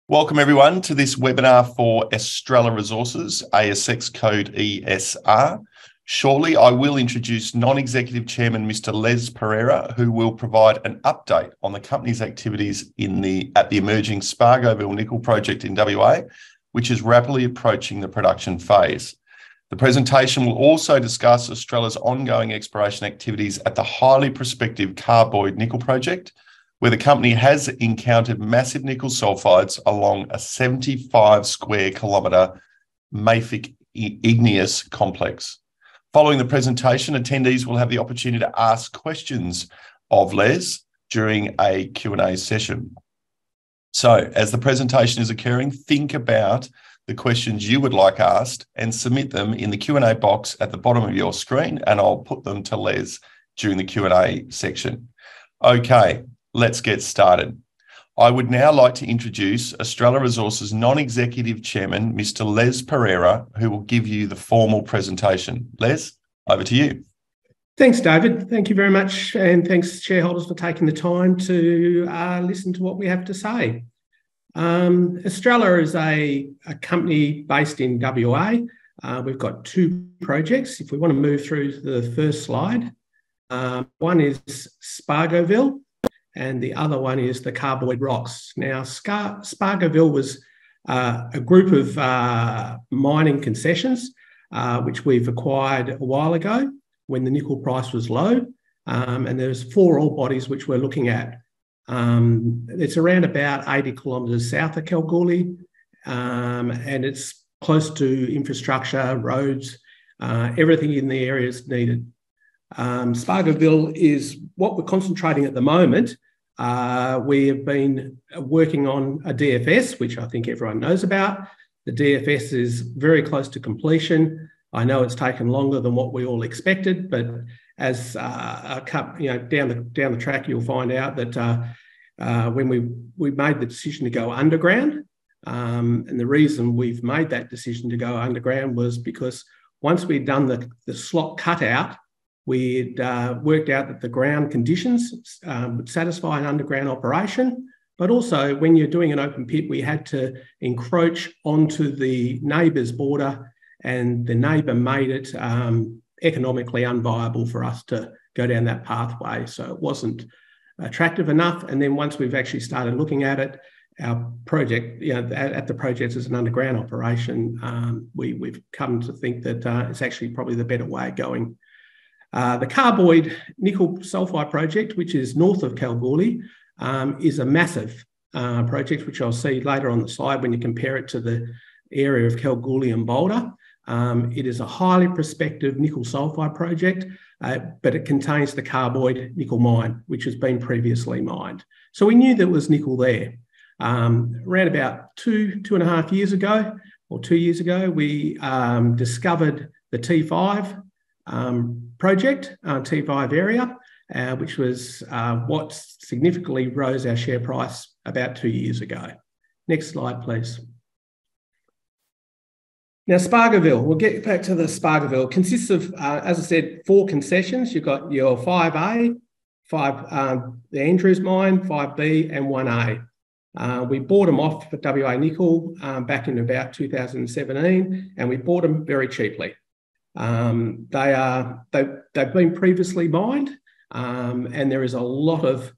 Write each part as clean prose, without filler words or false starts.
Welcome everyone to this webinar for Estrella Resources, ASX code ESR. Shortly, I will introduce Non-Executive Chairman Mr. Les Pereira, who will provide an update on the company's activities at the emerging Spargoville Nickel Project in WA, which is rapidly approaching the production phase. The presentation will also discuss Estrella's ongoing exploration activities at the highly prospective Carboid Nickel Project, where the company has encountered massive nickel sulfides along a 75 square kilometre mafic igneous complex. Following the presentation, attendees will have the opportunity to ask questions of Les during a Q&A session. So as the presentation is occurring, think about the questions you would like asked and submit them in the Q&A box at the bottom of your screen, and I'll put them to Les during the Q&A section. Okay. Let's get started. I would now like to introduce Estrella Resources Non-Executive Chairman, Mr. Les Pereira, who will give you the formal presentation. Les, over to you. Thanks, David. Thank you very much. And thanks, shareholders, for taking the time to listen to what we have to say. Estrella is a company based in WA. We've got two projects. If we want to move through to the first slide, one is Spargoville, and the other one is the Carboid Rocks. Now, Spargoville was a group of mining concessions, which we've acquired a while ago when the nickel price was low. And there's four ore bodies which we're looking at. It's around about 80 kilometres south of Kalgoorlie, and it's close to infrastructure, roads, everything in the area is needed. Spargoville is what we're concentrating at the moment. We have been working on a DFS, which I think everyone knows about. The DFS is very close to completion. I know it's taken longer than what we all expected, but as down the track, you'll find out that when we made the decision to go underground, and the reason we've made that decision to go underground was because once we'd done the slot cutout, we'd worked out that the ground conditions would satisfy an underground operation, but also when you're doing an open pit, we had to encroach onto the neighbour's border, and the neighbour made it economically unviable for us to go down that pathway. So it wasn't attractive enough. And then once we've actually started looking at it, our project, at the project as an underground operation, we've come to think that it's actually probably the better way of going. The Carboid Nickel Sulfide Project, which is north of Kalgoorlie, is a massive project, which I'll see later on the slide when you compare it to the area of Kalgoorlie and Boulder. It is a highly prospective nickel sulfide project, but it contains the Carboid nickel mine, which has been previously mined. So we knew there was nickel there. Around about two and a half years ago, or 2 years ago, we discovered the T5 project, T5 area, which was what significantly rose our share price about 2 years ago. Next slide, please. Now, Spargoville, we'll get back to the Spargoville. Consists of, as I said, four concessions. You've got your 5A, the Andrews mine, 5B and 1A. We bought them off for WA Nickel back in about 2017, and we bought them very cheaply. They've been previously mined, and there is a lot of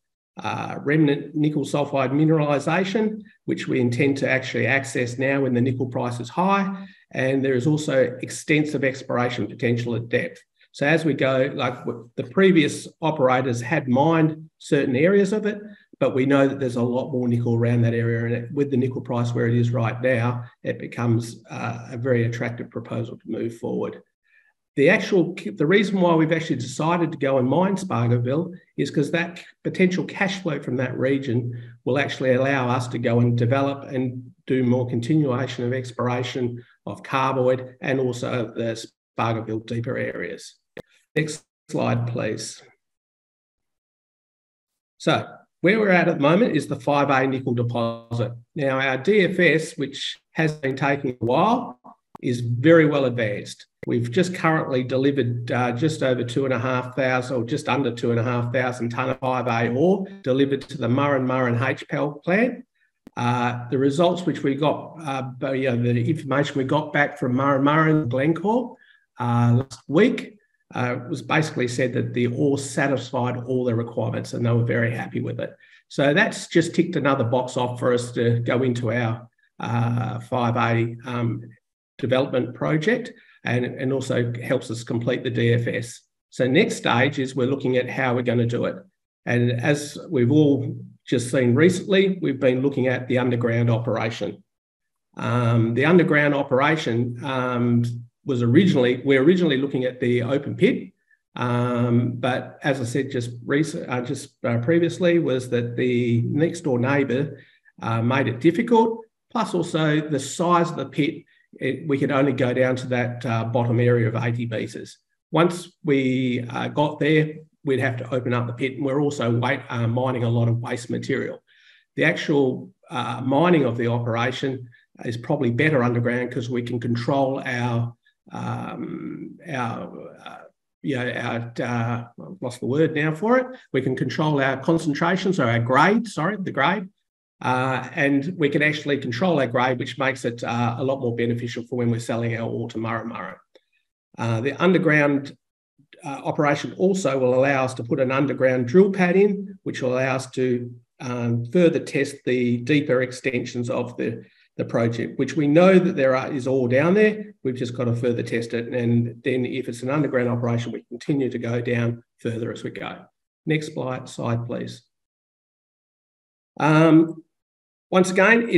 remnant nickel sulfide mineralisation, which we intend to actually access now when the nickel price is high. And there is also extensive exploration potential at depth. So as we go, like the previous operators had mined certain areas of it, but we know that there's a lot more nickel around that area. And with the nickel price where it is right now, it becomes a very attractive proposal to move forward. The reason why we've actually decided to go and mine Spargoville is because that potential cash flow from that region will actually allow us to go and develop and do more continuation of exploration of Carboid and also the Spargoville deeper areas. Next slide, please. So where we're at the moment is the 5A nickel deposit. Now, our DFS, which has been taking a while, is very well advanced. We've just currently delivered just over 2,500 or just under 2,500 tonne of 5A ore delivered to the Murrin HPAL plant. The results which we got, the information we got back from Murray and Glencore last week was basically said that the ore satisfied all their requirements and they were very happy with it. So that's just ticked another box off for us to go into our 5A development project, and also helps us complete the DFS. So next stage is we're looking at how we're going to do it. And as we've all just seen recently, we've been looking at the underground operation. The underground operation we're originally looking at the open pit, but as I said just previously, was that the next door neighbour made it difficult. Plus also the size of the pit, we could only go down to that bottom area of 80 metres. Once we got there, we'd have to open up the pit, and we're also mining a lot of waste material. The actual mining of the operation is probably better underground because we can control I've lost the word now for it. We can control our concentrations, or our grade, the grade. And we can actually control our grade, which makes it a lot more beneficial for when we're selling our ore to Murray. The underground operation also will allow us to put an underground drill pad in, which will allow us to further test the deeper extensions of the project, which we know that is all down there. We've just got to further test it. And then if it's an underground operation, we continue to go down further as we go. Next slide, please. Once again,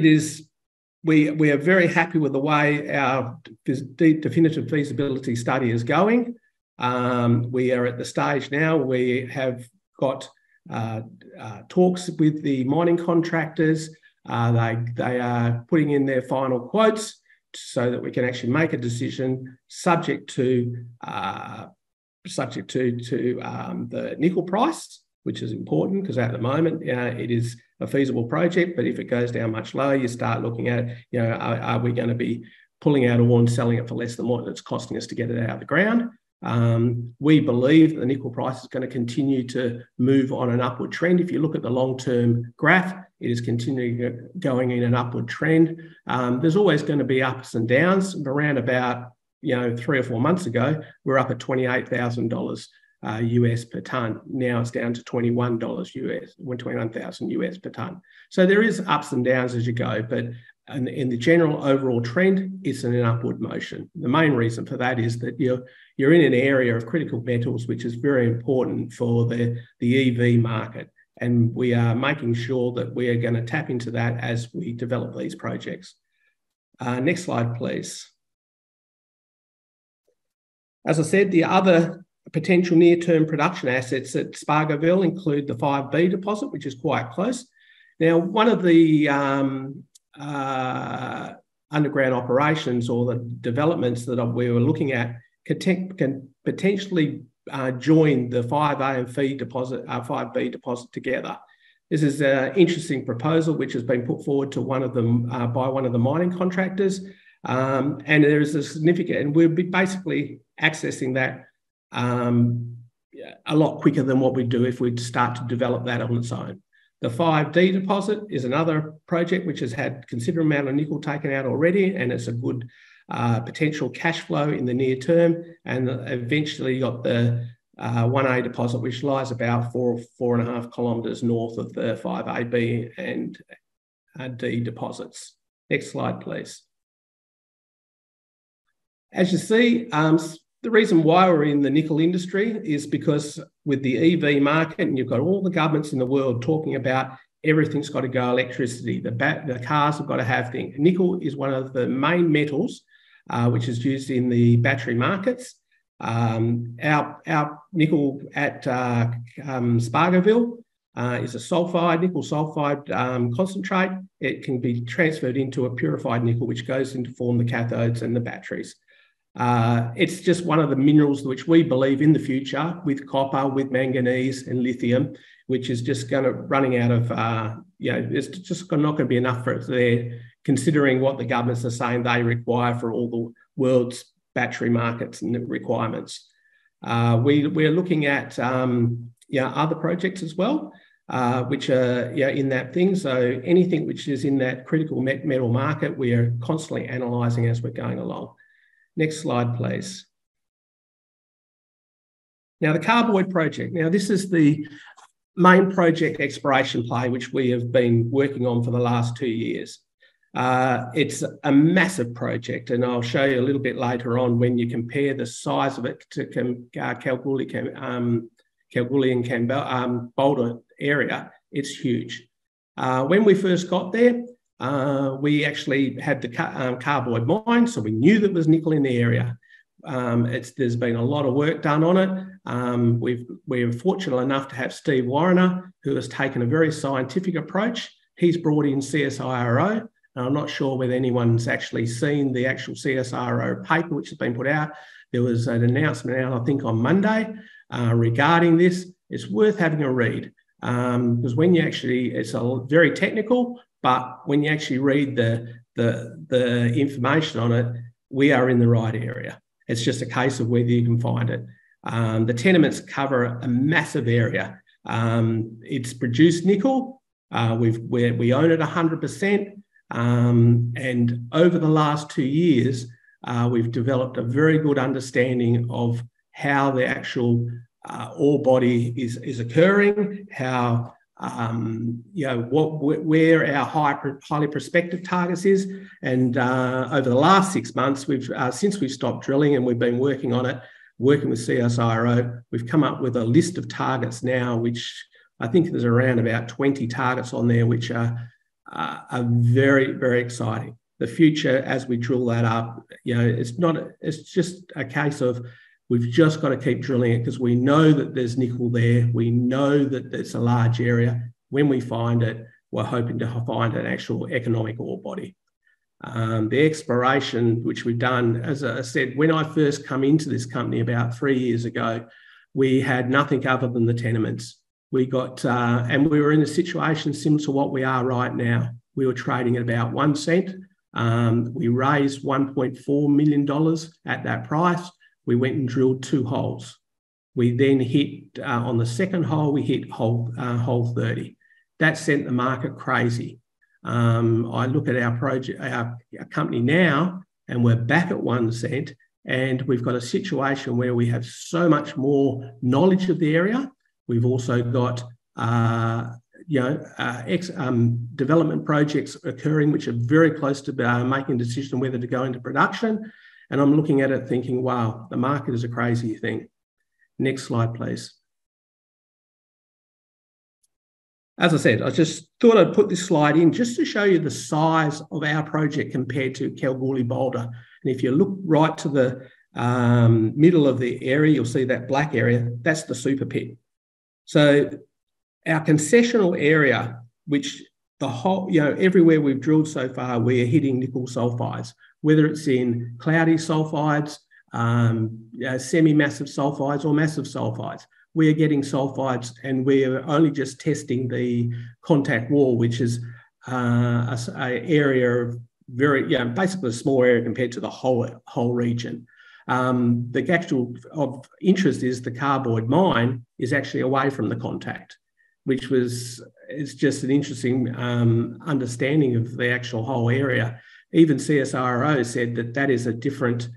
we are very happy with the way our definitive feasibility study is going. We are at the stage now. We have got talks with the mining contractors. They are putting in their final quotes so that we can actually make a decision subject to the nickel price, which is important because at the moment it is a feasible project. But if it goes down much lower, you start looking at, are we going to be pulling out ore and selling it for less than what it's costing us to get it out of the ground? We believe that the nickel price is going to continue to move on an upward trend. If you look at the long-term graph, it is continuing going in an upward trend. There's always going to be ups and downs. Around about 3 or 4 months ago, we're up at $28,000 US per tonne. Now it's down to $21 US, $21,000 US per tonne. So there is ups and downs as you go, but in the general overall trend, it's in an upward motion. The main reason for that is that you're in an area of critical metals, which is very important for the EV market. And we are making sure that we are going to tap into that as we develop these projects. Next slide, please. As I said, the other potential near-term production assets at Spargoville include the 5B deposit, which is quite close. Now, one of the underground operations or the developments that we were looking at can potentially join the 5A and 5B deposit together. This is an interesting proposal which has been put forward to one of them by one of the mining contractors, and there is a significant, and we'll be basically accessing that a lot quicker than what we do if we start to develop that on its own. The 5D deposit is another project which has had considerable amount of nickel taken out already, and it's a good potential cash flow in the near term. And eventually you got the 1A deposit, which lies about 4.5 kilometres north of the 5AB and D deposits. Next slide, please. As you see, the reason why we're in the nickel industry is because with the EV market, and you've got all the governments in the world talking about everything's got to go electricity. The cars have got to have things. Nickel is one of the main metals which is used in the battery markets. Our nickel at Spargoville is a nickel sulfide concentrate. It can be transferred into a purified nickel, which goes into form the cathodes and the batteries. It's just one of the minerals which we believe in the future, with copper, with manganese and lithium, which is just running out of, it's just not going to be enough for it there, considering what the governments are saying they require for all the world's battery markets and requirements. We're looking at other projects as well. which are in that thing. So anything which is in that critical metal market, we are constantly analysing as we're going along. Next slide, please. Now, the Carboid project. Now, this is the main project exploration play which we have been working on for the last 2 years. It's a massive project, and I'll show you a little bit later on when you compare the size of it to Kalgoorlie and Boulder area. It's huge. When we first got there, we actually had the Carboid mine, so we knew there was nickel in the area. There's been a lot of work done on it. We're fortunate enough to have Steve Warriner, who has taken a very scientific approach. He's brought in CSIRO. I'm not sure whether anyone's actually seen the actual CSIRO paper which has been put out. There was an announcement out, I think, on Monday regarding this. It's worth having a read because when you actually, it's very technical, but when you actually read the information on it, we are in the right area. It's just a case of whether you can find it. The tenements cover a massive area. It's produced nickel. We own it 100%. And over the last 2 years, we've developed a very good understanding of how the actual ore body is occurring, how where our highly prospective targets is. And over the last 6 months, since we've stopped drilling and we've been working on it, working with CSIRO, we've come up with a list of targets now, which I think there's around about 20 targets on there, which are very, very exciting. The future, as we drill that up, it's just a case of we've just got to keep drilling it because we know that there's nickel there. We know that it's a large area. When we find it, we're hoping to find an actual economic ore body. The exploration, which we've done, as I said, when I first come into this company about 3 years ago, we had nothing other than the tenements. We got, and we were in a situation similar to what we are right now. We were trading at about 1 cent. We raised $1.4 million at that price. We went and drilled 2 holes. We then hit, on the second hole, we hit hole 30. That sent the market crazy. I look at our project, our company now, and we're back at 1 cent, and we've got a situation where we have so much more knowledge of the area. We've also got development projects occurring which are very close to making a decision whether to go into production. And I'm looking at it thinking, wow, the market is a crazy thing. Next slide, please. As I said, I just thought I'd put this slide in just to show you the size of our project compared to Kalgoorlie Boulder. And if you look right to the middle of the area, you'll see that black area, that's the super pit. So our concessional area, which the whole, everywhere we've drilled so far, we are hitting nickel sulfides, whether it's in cloudy sulfides, semi-massive sulfides or massive sulfides. We are getting sulfides, and we are only just testing the contact wall, which is an area of basically a small area compared to the whole region. The actual of interest is the Carboid mine is actually away from the contact, which is just an interesting understanding of the actual whole area. Even CSIRO said that is a different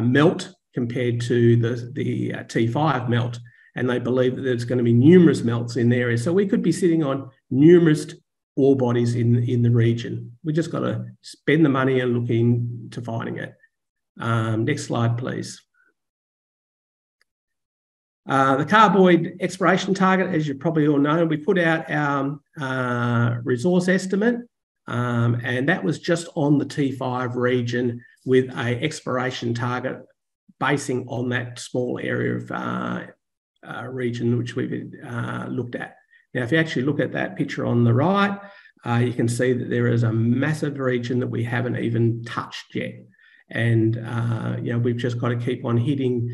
melt compared to the T5 melt, and they believe that there's going to be numerous melts in the area. So we could be sitting on numerous ore bodies in the region. We just got to spend the money and look into finding it. Next slide, please. The Carboid exploration target, as you probably all know, we put out our resource estimate, and that was just on the T5 region with an exploration target basing on that small area of region which we've looked at. Now, if you actually look at that picture on the right, you can see that there is a massive region that we haven't even touched yet. And, we've just got to keep on hitting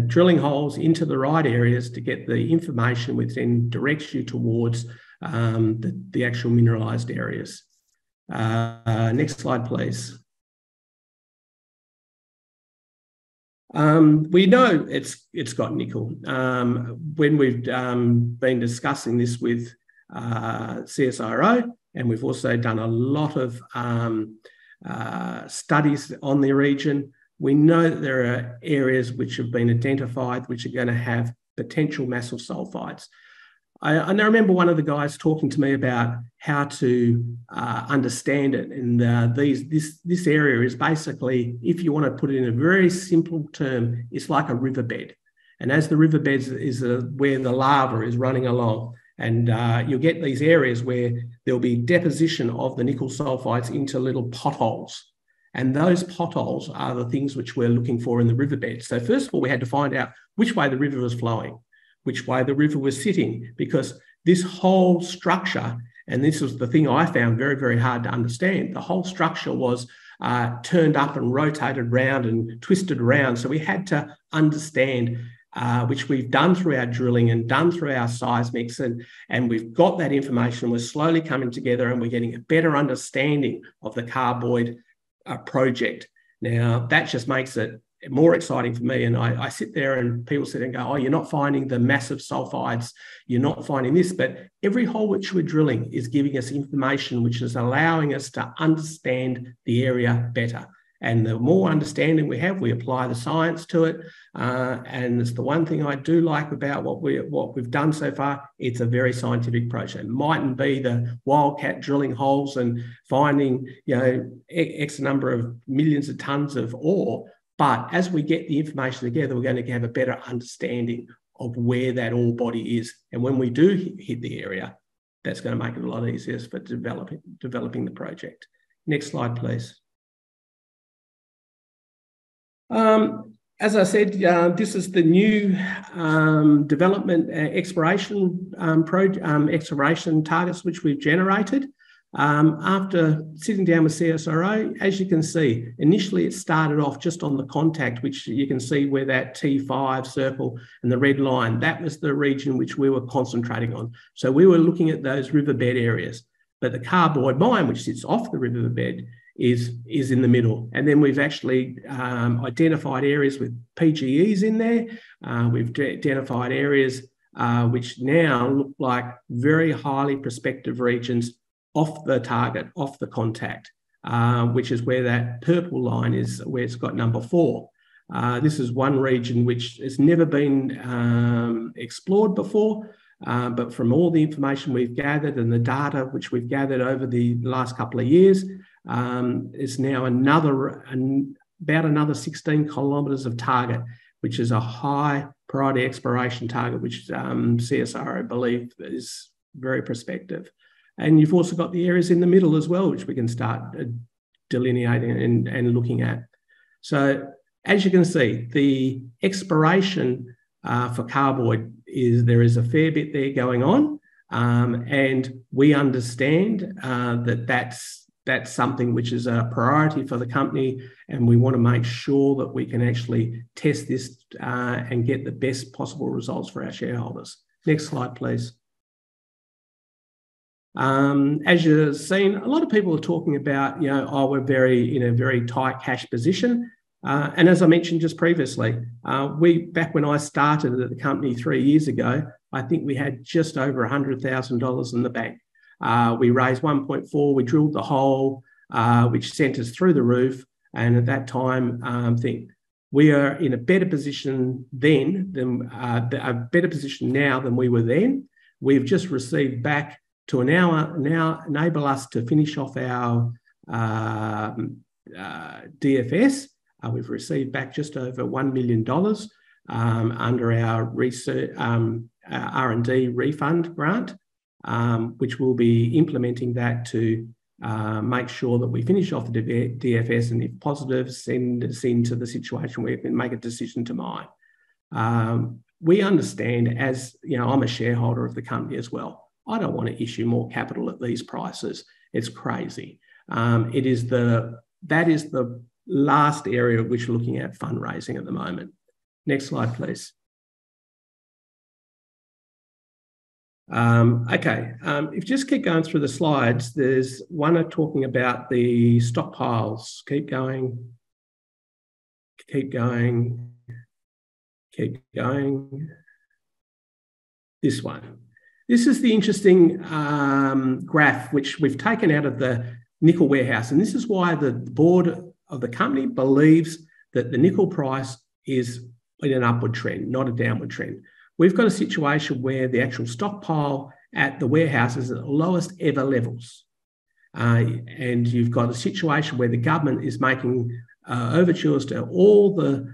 drilling holes into the right areas to get the information which then directs you towards the actual mineralised areas. Next slide, please. We know it's got nickel. When we've been discussing this with CSIRO, and we've also done a lot of studies on the region. We know that there are areas which have been identified which are going to have potential massive sulfides. I remember one of the guys talking to me about how to understand it. And this area is basically, if you want to put it in a very simple term, it's like a riverbed. And as the riverbed is where the lava is running along, and you'll get these areas where there'll be deposition of the nickel sulfides into little potholes. And those potholes are the things which we're looking for in the riverbed. So first of all, we had to find out which way the river was flowing, which way the river was sitting, because this whole structure, and this was the thing I found very, very hard to understand, the whole structure was turned up and rotated around and twisted around. So we had to understand, which we've done through our drilling and done through our seismics, and we've got that information. We're slowly coming together and we're getting a better understanding of the carboid project. Now, that just makes it more exciting for me. And I sit there and people sit and go, oh, you're not finding the massive sulfides, you're not finding this. But every hole which we're drilling is giving us information which is allowing us to understand the area better. And the more understanding we have, we apply the science to it. And it's the one thing I do like about what we've done so far. It's a very scientific process. It mightn't be the wildcat drilling holes and finding, X number of millions of tons of ore. But as we get the information together, we're going to have a better understanding of where that ore body is. And when we do hit the area, that's going to make it a lot easier for developing the project. Next slide, please. As I said, this is the new development exploration targets which we've generated. After sitting down with CSIRO, as you can see, initially it started off just on the contact, which you can see where that T5 circle and the red line, that was the region which we were concentrating on. So we were looking at those riverbed areas, but the carboid mine, which sits off the riverbed, is in the middle. And then we've actually identified areas with PGEs in there. We've identified areas which now look like very highly prospective regions off the target, off the contact, which is where that purple line is, where it's got number 4. This is one region which has never been explored before, but from all the information we've gathered and the data which we've gathered over the last couple of years, is now about another 16 kilometres of target, which is a high priority exploration target, which CSIRO believe is very prospective. And you've also got the areas in the middle as well, which we can start delineating and looking at. So as you can see, the exploration for carboid there is a fair bit there going on, and we understand that's something which is a priority for the company, and we want to make sure that we can actually test this and get the best possible results for our shareholders. Next slide, please. As you've seen, a lot of people are talking about, we're in a very tight cash position. And as I mentioned just previously, back when I started at the company 3 years ago, I think we had just over $100,000 in the bank. We raised 1.4, we drilled the hole, which sent us through the roof. And at that time, I think we are in a better position now than we were then. We've just received back to now enable us to finish off our DFS. We've received back just over $1 million under our research R&D refund grant, which we'll be implementing that to make sure that we finish off the DFS, and if positive, send us into the situation where we can make a decision to mine. We understand, as I'm a shareholder of the company as well. I don't want to issue more capital at these prices. It's crazy. That is the last area which we're looking at fundraising at the moment. Next slide, please. Okay, if you just keep going through the slides, there's one talking about the stockpiles. Keep going. Keep going. Keep going. This one. This is the interesting graph which we've taken out of the nickel warehouse. And this is why the board of the company believes that the nickel price is in an upward trend, not a downward trend. We've got a situation where the actual stockpile at the warehouse is at the lowest ever levels. And you've got a situation where the government is making overtures to all the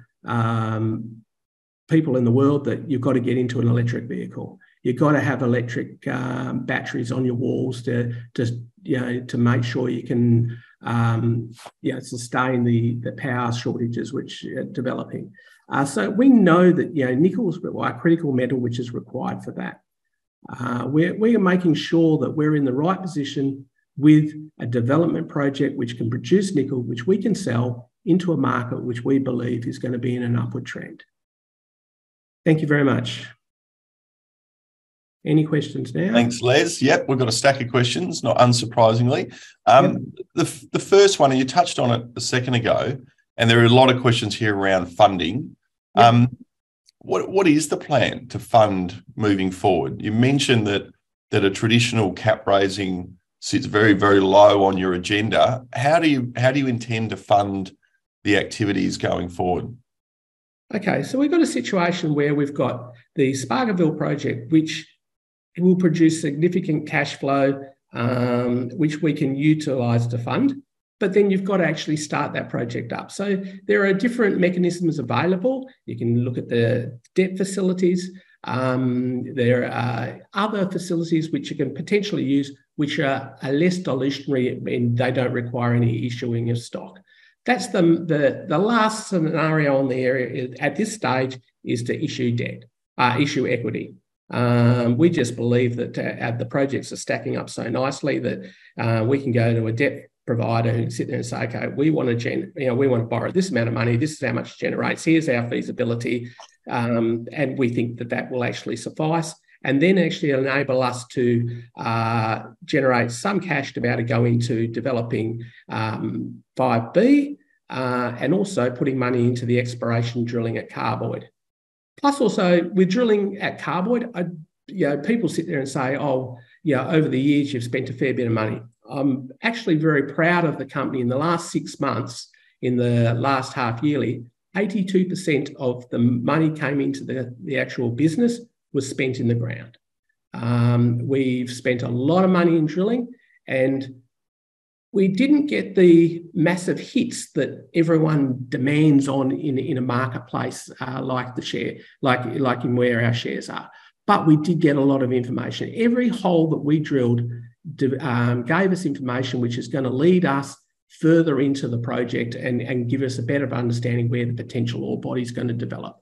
people in the world that you've got to get into an electric vehicle. You've got to have electric batteries on your walls to make sure you can sustain the power shortages which are developing. So we know that nickel is a critical metal which is required for that. We are making sure that we're in the right position with a development project which can produce nickel, which we can sell into a market which we believe is going to be in an upward trend. Thank you very much. Any questions now? Thanks, Les. Yep, we've got a stack of questions, not unsurprisingly. The first one, and you touched on it a second ago, and there are a lot of questions here around funding. Yep. What is the plan to fund moving forward? You mentioned that a traditional cap raising sits very, very low on your agenda. How do you intend to fund the activities going forward? Okay, so we've got a situation where we've got the Spargoville project, which will produce significant cash flow, which we can utilise to fund. But then you've got to actually start that project up. So there are different mechanisms available. You can look at the debt facilities. There are other facilities which you can potentially use, which are less dilutionary and they don't require any issuing of stock. That's the last scenario on the area at this stage is to issue debt, issue equity. We just believe that the projects are stacking up so nicely that we can go to a debt provider who can sit there and say, okay, we want to borrow this amount of money. This is how much it generates. Here's our feasibility, and we think that will actually suffice, and then actually enable us to generate some cash to be able to go into developing 5B and also putting money into the exploration drilling at Carboy. Plus, also with drilling at Carboy, people sit there and say, "Oh, over the years you've spent a fair bit of money." I'm actually very proud of the company. In the last 6 months, in the last half yearly, 82% of the money came into the actual business was spent in the ground. We've spent a lot of money in drilling, and we didn't get the massive hits that everyone demands on in a marketplace like the share, like in where our shares are. But we did get a lot of information. Every hole that we drilled gave us information which is going to lead us further into the project and give us a better understanding where the potential ore body is going to develop.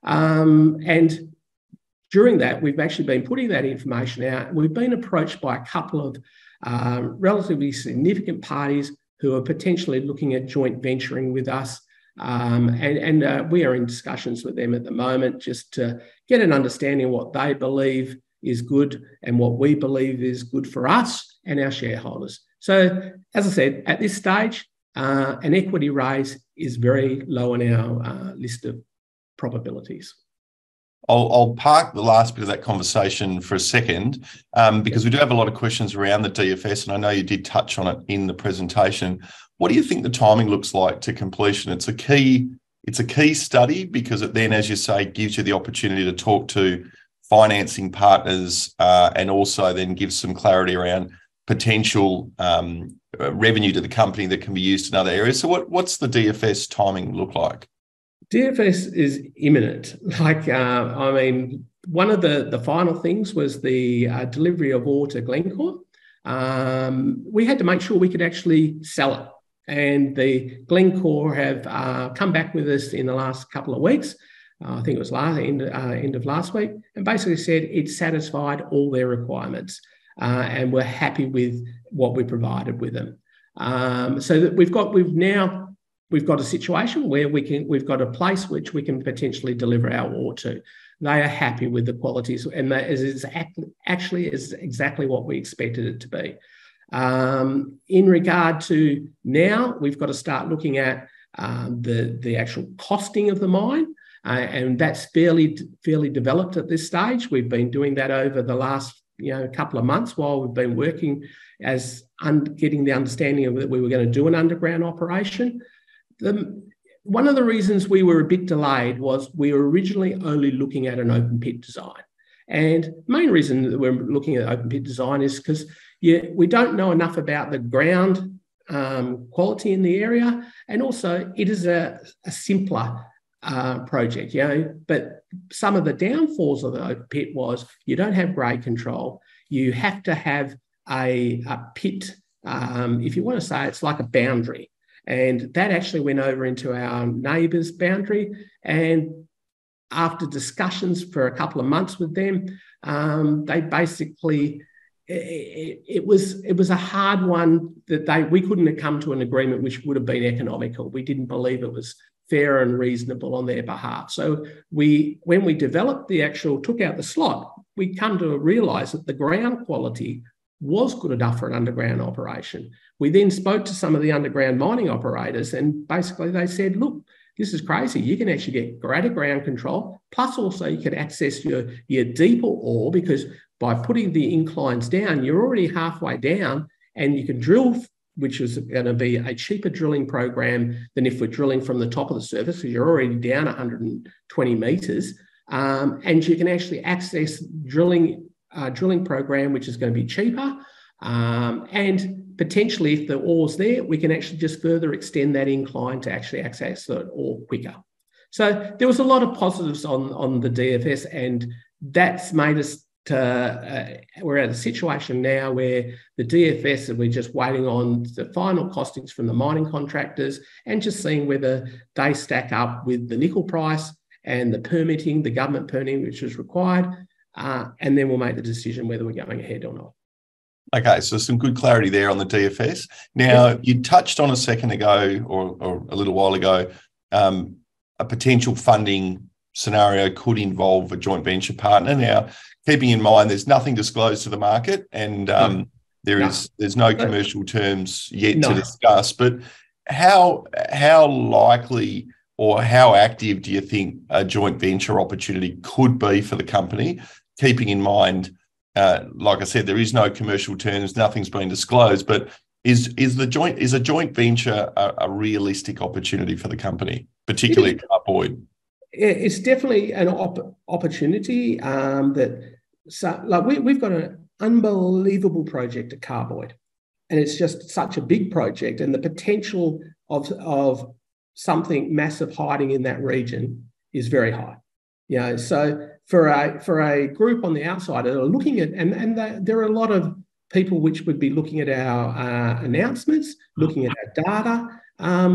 And during that, we've actually been putting that information out. We've been approached by a couple of relatively significant parties who are potentially looking at joint venturing with us. And we are in discussions with them at the moment just to get an understanding of what they believe is good and what we believe is good for us and our shareholders. So, as I said, at this stage, an equity raise is very low on our list of probabilities. I'll park the last bit of that conversation for a second because we do have a lot of questions around the DFS, and I know you did touch on it in the presentation. What do you think the timing looks like to completion? It's a key study because it then, as you say, gives you the opportunity to talk to financing partners and also then gives some clarity around potential revenue to the company that can be used in other areas. So what's the DFS timing look like? DFS is imminent. One of the final things was the delivery of ore to Glencore. We had to make sure we could actually sell it. And the Glencore have come back with us in the last couple of weeks. I think it was end of last week, and basically said it satisfied all their requirements and we're happy with what we provided with them. So that we've got a situation where we've got a place which we can potentially deliver our ore to. They are happy with the qualities, and that is exactly what we expected it to be. In regard to now, we've got to start looking at the actual costing of the mine, and that's fairly developed at this stage. We've been doing that over the last a couple of months while we've been working as getting the understanding of that we were going to do an underground operation. One of the reasons we were a bit delayed was we were originally only looking at an open pit design. And the main reason that we're looking at open pit design is because we don't know enough about the ground quality in the area, and also it is a simpler project, but some of the downfalls of the open pit was you don't have grade control. You have to have a pit, if you want to say it's like a boundary. And that actually went over into our neighbour's boundary. And after discussions for a couple of months with them, they basically, it was a hard one that we couldn't have come to an agreement which would have been economical. We didn't believe it was fair and reasonable on their behalf. So when we developed took out the slot, we come to realise that the ground quality was good enough for an underground operation. We then spoke to some of the underground mining operators, and basically they said, look, this is crazy. You can actually get greater ground control, plus also you can access your deeper ore, because by putting the inclines down, you're already halfway down and you can drill, which is going to be a cheaper drilling program than if we're drilling from the top of the surface, because you're already down 120 metres. And you can actually access drilling program, which is going to be cheaper. And potentially, if the ore's there, we can actually just further extend that incline to actually access the ore quicker. So there was a lot of positives on the DFS, and that's made us we're at a situation now where the DFS, we're just waiting on the final costings from the mining contractors and just seeing whether they stack up with the nickel price and the permitting, the government permitting, which is required. And then we'll make the decision whether we're going ahead or not. Okay, so some good clarity there on the DFS. Now, you touched on a second ago or a little while ago, a potential funding scenario could involve a joint venture partner. Now, keeping in mind there's nothing disclosed to the market, and there's no commercial terms yet to discuss, but how likely or how active do you think a joint venture opportunity could be for the company, keeping in mind, like I said, there is no commercial terms, nothing's been disclosed, but is a joint venture a realistic opportunity for the company, particularly at Carboid? It's definitely an opportunity we've got an unbelievable project at Carboid, and it's just such a big project, and the potential of something massive hiding in that region is very high. So for a group on the outside that are looking at, and there are a lot of people which would be looking at our announcements, looking at our data,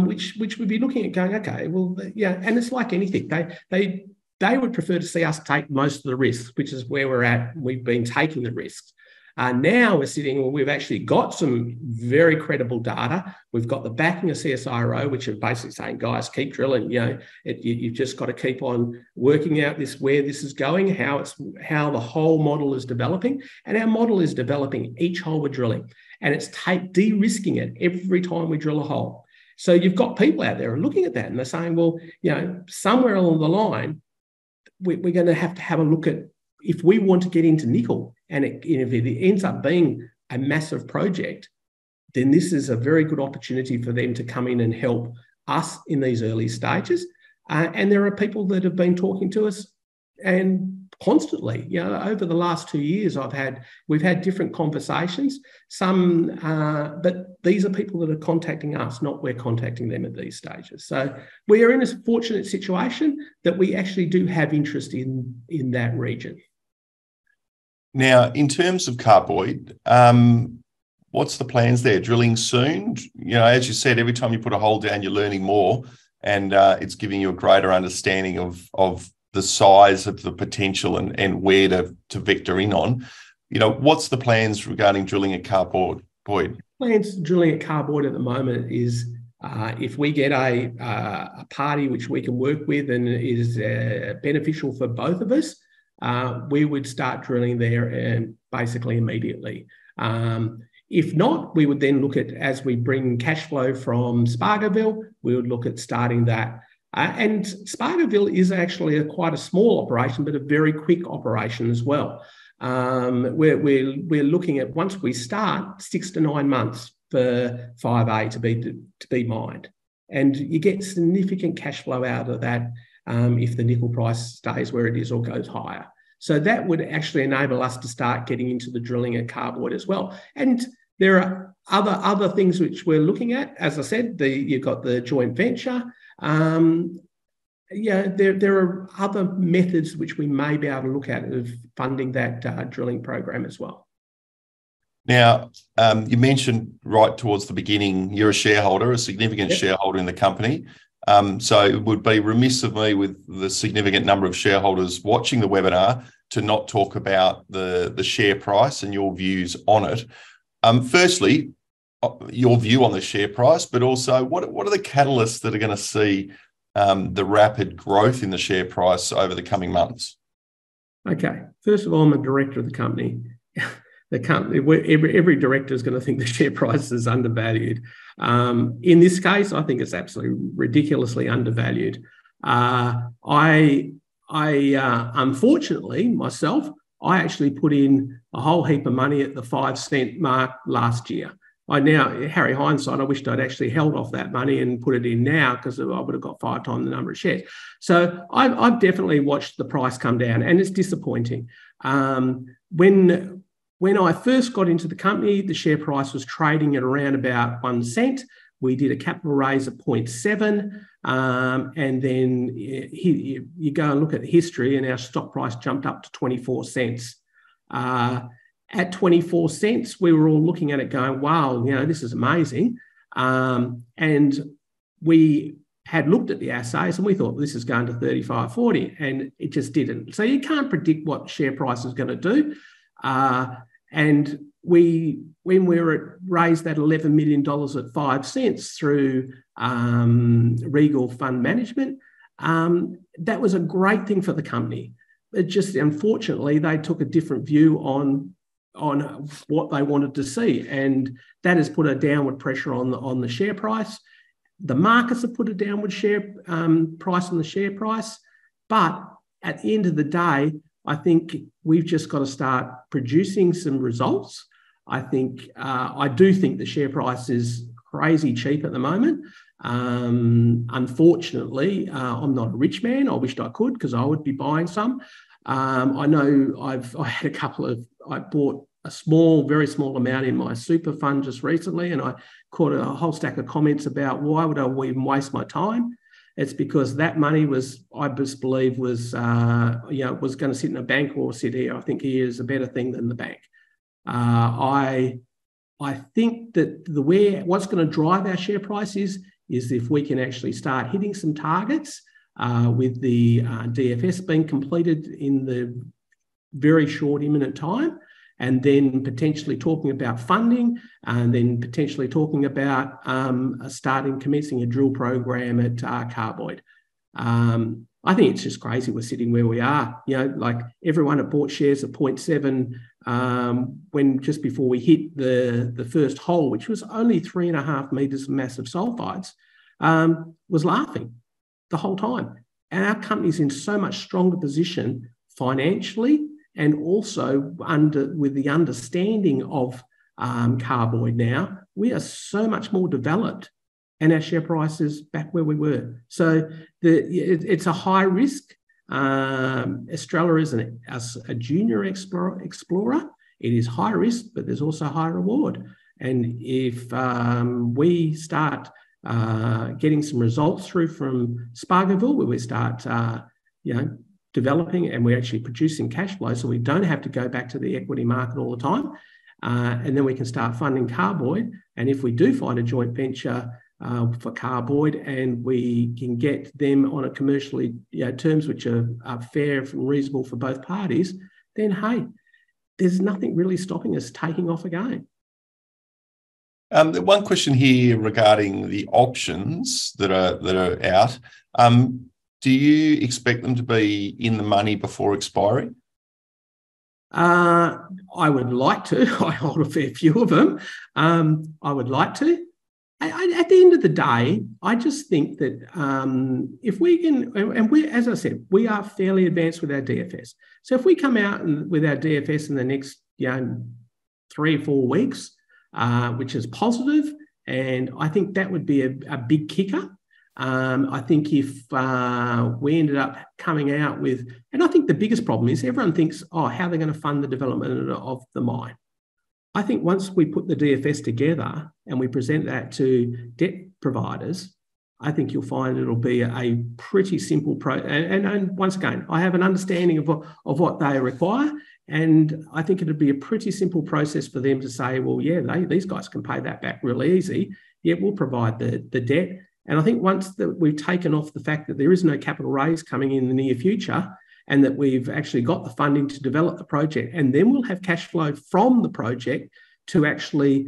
which would be looking at going, okay, well, and it's like anything. They would prefer to see us take most of the risks, which is where we're at. We've been taking the risks. Now we're sitting, we've actually got some very credible data. We've got the backing of CSIRO, which are basically saying, guys, keep drilling. You've just got to keep on working out where this is going, how the whole model is developing. And our model is developing each hole we're drilling. And it's de-risking it every time we drill a hole. So you've got people out there looking at that and they're saying, well, somewhere along the line, we're going to have a look at, if we want to get into nickel, and if it ends up being a massive project, then this is a very good opportunity for them to come in and help us in these early stages. And there are people that have been talking to us and constantly, over the last 2 years, we've had different conversations. But these are people that are contacting us, not we're contacting them at these stages. So we are in a fortunate situation that we actually do have interest in that region. Now, in terms of Carboid, what's the plans there? Drilling soon? As you said, every time you put a hole down, you're learning more, and it's giving you a greater understanding of the size of the potential and where to vector in on. What's the plans regarding drilling at Carboid? Plans drilling at Carboid at the moment is if we get a party which we can work with and is beneficial for both of us, we would start drilling there basically immediately. If not, we would then look at, as we bring cash flow from Spargoville, we would look at starting that. And Spargoville is actually quite a small operation, but a very quick operation as well. We're looking at, once we start, 6 to 9 months for 5A to be mined, and you get significant cash flow out of that if the nickel price stays where it is or goes higher. So that would actually enable us to start getting into the drilling at Carboid as well. And there are other things which we're looking at. As I said, you've got the joint venture. There are other methods which we may be able to look at of funding that drilling program as well. Now, you mentioned right towards the beginning, you're a shareholder, a significant shareholder in the company. So it would be remiss of me, with the significant number of shareholders watching the webinar, to not talk about the share price and your views on it. Firstly, your view on the share price, but also what are the catalysts that are going to see the rapid growth in the share price over the coming months? Okay. First of all, I'm a director of the company. Every director is going to think the share price is undervalued. In this case, I think it's absolutely ridiculously undervalued. Unfortunately, myself, I actually put in a whole heap of money at the 5 cent mark last year. Harry hindsight, I wished I'd actually held off that money and put it in now, because I would have got 5 times the number of shares. So I've definitely watched the price come down, and it's disappointing. When I first got into the company, the share price was trading at around about 1 cent. We did a capital raise of 0.7, and then you go and look at the history, and our stock price jumped up to 24 cents. At 24 cents, we were all looking at it going, wow, this is amazing. And we had looked at the assays and we thought this is going to 35, 40, and it just didn't. So you can't predict what share price is going to do. And when we raised that $11 million at 5 cents through Regal Fund Management, that was a great thing for the company. It just, unfortunately, they took a different view on what they wanted to see, and that has put a downward pressure on the share price. The markets have put a downward price on the share price, but at the end of the day, I think we've just got to start producing some results. I do think the share price is crazy cheap at the moment. Unfortunately, I'm not a rich man. I wished I could, because I would be buying some. I know I bought a very small amount in my super fund just recently, and I caught a whole stack of comments about why would I even waste my time. It's because that money I just believe was going to sit in a bank or sit here. I think here is a better thing than the bank. I think that what's going to drive our share price is if we can actually start hitting some targets, with the DFS being completed in the very short imminent time, and then potentially talking about funding, and then potentially talking about commencing a drill program at Carboid. I think it's just crazy we're sitting where we are. Like everyone had bought shares at 0.7 when just before we hit the first hole, which was only 3.5 meters of massive sulfides, was laughing the whole time. And our company's in so much stronger position financially, and also with the understanding of Carboid now, we are so much more developed, and our share price is back where we were. So it's a high risk. Estrella is a junior explorer. It is high risk, but there's also high reward. And if we start getting some results through from Spargoville, where we start, developing, and we're actually producing cash flow, so we don't have to go back to the equity market all the time, and then we can start funding Carboid. And if we do find a joint venture for Carboid, and we can get them on a commercially terms which are fair and reasonable for both parties, then hey, there's nothing really stopping us taking off again. One question here regarding the options that are out. Do you expect them to be in the money before expiry? I would like to. I hold a fair few of them. I would like to. at the end of the day, I just think that if we can, and we, as I said, we are fairly advanced with our DFS. So if we come out with our DFS in the next, 3 or 4 weeks, which is positive, and I think that would be a big kicker. I think if we ended up coming out with, and I think the biggest problem is everyone thinks, how are they going to fund the development of the mine? I think once we put the DFS together and we present that to debt providers, I think you'll find it'll be a pretty simple and once again, I have an understanding of what they require, and I think it'd be a pretty simple process for them to say, well, yeah, these guys can pay that back really easy. Yeah, we'll provide the debt. And I think once that we've taken off the fact that there is no capital raise coming in the near future, and that we've actually got the funding to develop the project, and then we'll have cash flow from the project to actually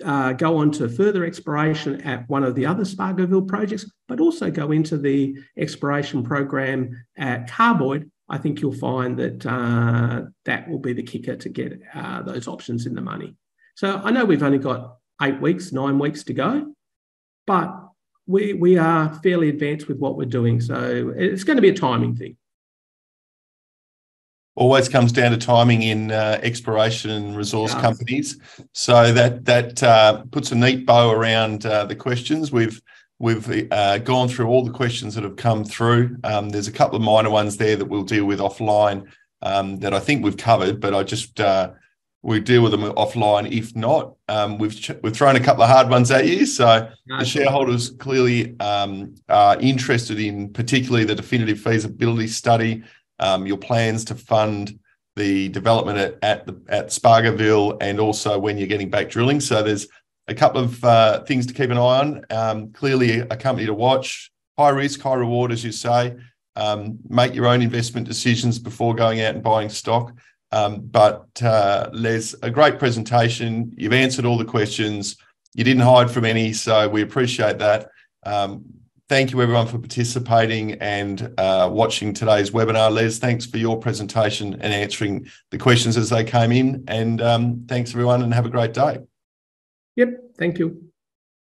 go on to further exploration at one of the other Spargoville projects, but also go into the exploration program at Carboyd. I think you'll find that that will be the kicker to get those options in the money. So I know we've only got 8 weeks, 9 weeks to go, but we are fairly advanced with what we're doing. So it's going to be a timing thing. Always comes down to timing in exploration and resource companies. So that puts a neat bow around the questions. We've gone through all the questions that have come through. There's a couple of minor ones there that we'll deal with offline that I think we've covered, but we deal with them offline. If not, we've thrown a couple of hard ones at you. So the shareholders clearly are interested in particularly the definitive feasibility study, your plans to fund the development at Spargoville, and also when you're getting back drilling. So there's a couple of things to keep an eye on. Clearly a company to watch, high risk, high reward, as you say. Make your own investment decisions before going out and buying stock. But Les, a great presentation. You've answered all the questions. You didn't hide from any, so we appreciate that. Thank you, everyone, for participating and watching today's webinar. Les, thanks for your presentation and answering the questions as they came in. And thanks, everyone, and have a great day. Yep, thank you.